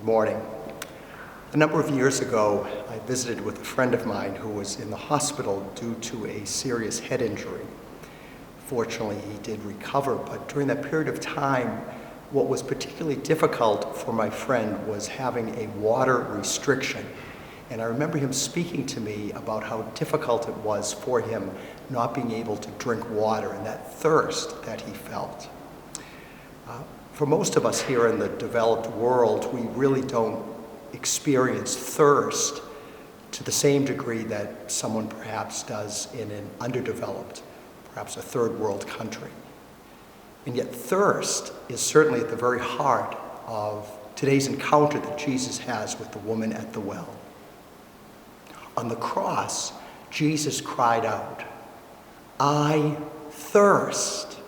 Good morning. A number of years ago, I visited with a friend of mine who was in the hospital due to a serious head injury. Fortunately, he did recover, but during that period of time, what was particularly difficult for my friend was having a water restriction. And I remember him speaking to me about how difficult it was for him not being able to drink water and that thirst that he felt. For most of us here in the developed world, we really don't experience thirst to the same degree that someone perhaps does in an underdeveloped, perhaps a third world country. And yet thirst is certainly at the very heart of today's encounter that Jesus has with the woman at the well. On the cross, Jesus cried out, "I thirst,"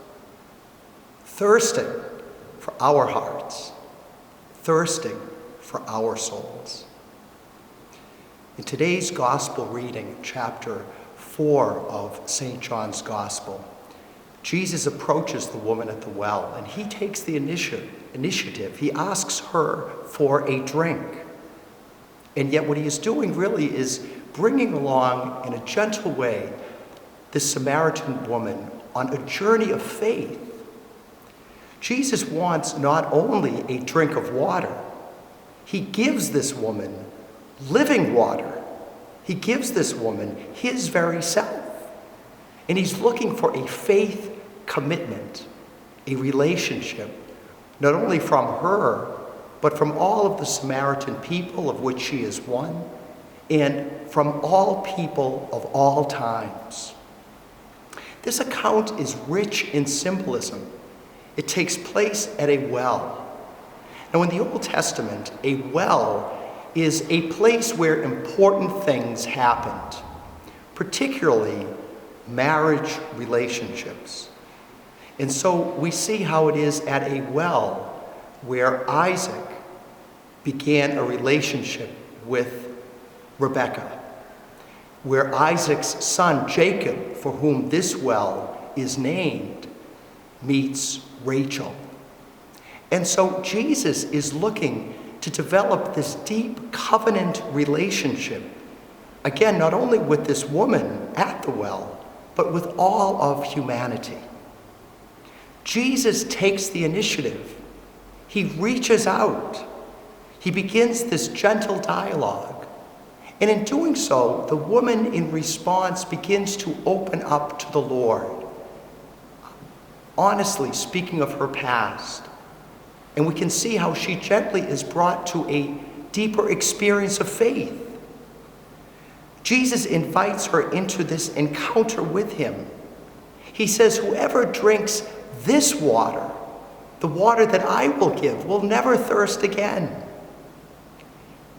thirsting for our hearts, thirsting for our souls. In today's gospel reading, chapter 4 of St. John's Gospel, Jesus approaches the woman at the well, and he takes the initiative. He asks her for a drink. And yet what he is doing really is bringing along, in a gentle way, this Samaritan woman on a journey of faith. Jesus wants not only a drink of water, he gives this woman living water. He gives this woman his very self. And he's looking for a faith commitment, a relationship, not only from her, but from all of the Samaritan people of which she is one, and from all people of all times. This account is rich in symbolism. It takes place at a well. Now, in the Old Testament, a well is a place where important things happened, particularly marriage relationships. And so we see how it is at a well where Isaac began a relationship with Rebekah, where Isaac's son Jacob, for whom this well is named, meets Rachel. And so Jesus is looking to develop this deep covenant relationship, again, not only with this woman at the well, but with all of humanity. Jesus takes the initiative. He reaches out. He begins this gentle dialogue. And in doing so, the woman in response begins to open up to the Lord, honestly speaking of her past. And we can see how she gently is brought to a deeper experience of faith. Jesus invites her into this encounter with him. He says, "Whoever drinks this water, the water that I will give, will never thirst again."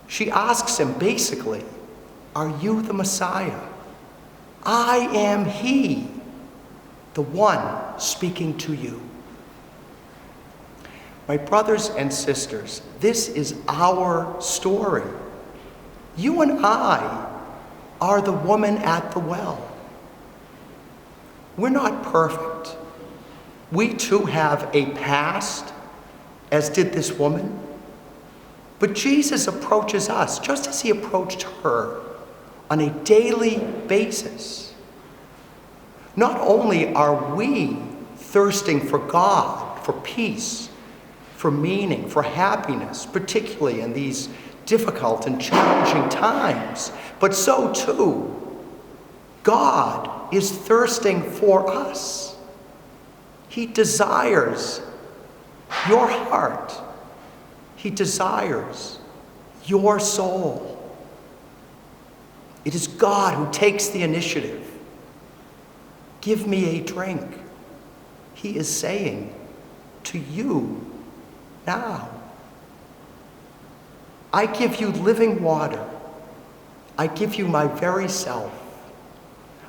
She asks him basically, "Are you the Messiah?" "I am he, the one speaking to you." My brothers and sisters, this is our story. You and I are the woman at the well. We're not perfect. We too have a past, as did this woman. But Jesus approaches us, just as he approached her, on a daily basis. Not only are we thirsting for God, for peace, for meaning, for happiness, particularly in these difficult and challenging times, but so too, God is thirsting for us. He desires your heart. He desires your soul. It is God who takes the initiative. "Give me a drink," he is saying to you now. "I give you living water. I give you my very self.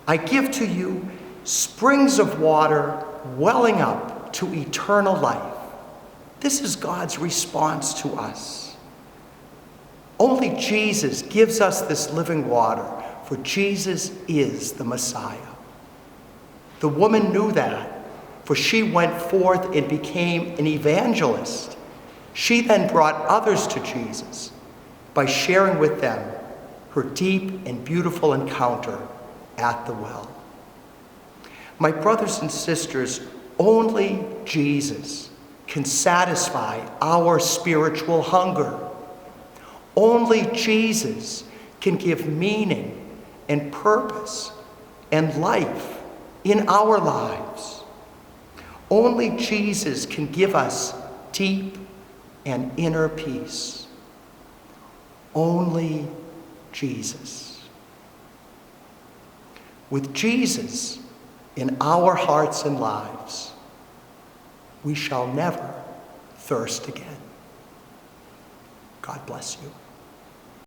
I give to you springs of water welling up to eternal life." This is God's response to us. Only Jesus gives us this living water, for Jesus is the Messiah. The woman knew that, for she went forth and became an evangelist. She then brought others to Jesus by sharing with them her deep and beautiful encounter at the well. My brothers and sisters, only Jesus can satisfy our spiritual hunger. Only Jesus can give meaning and purpose and life in our lives. Only Jesus can give us deep and inner peace. Only Jesus. With Jesus in our hearts and lives, we shall never thirst again. God bless you.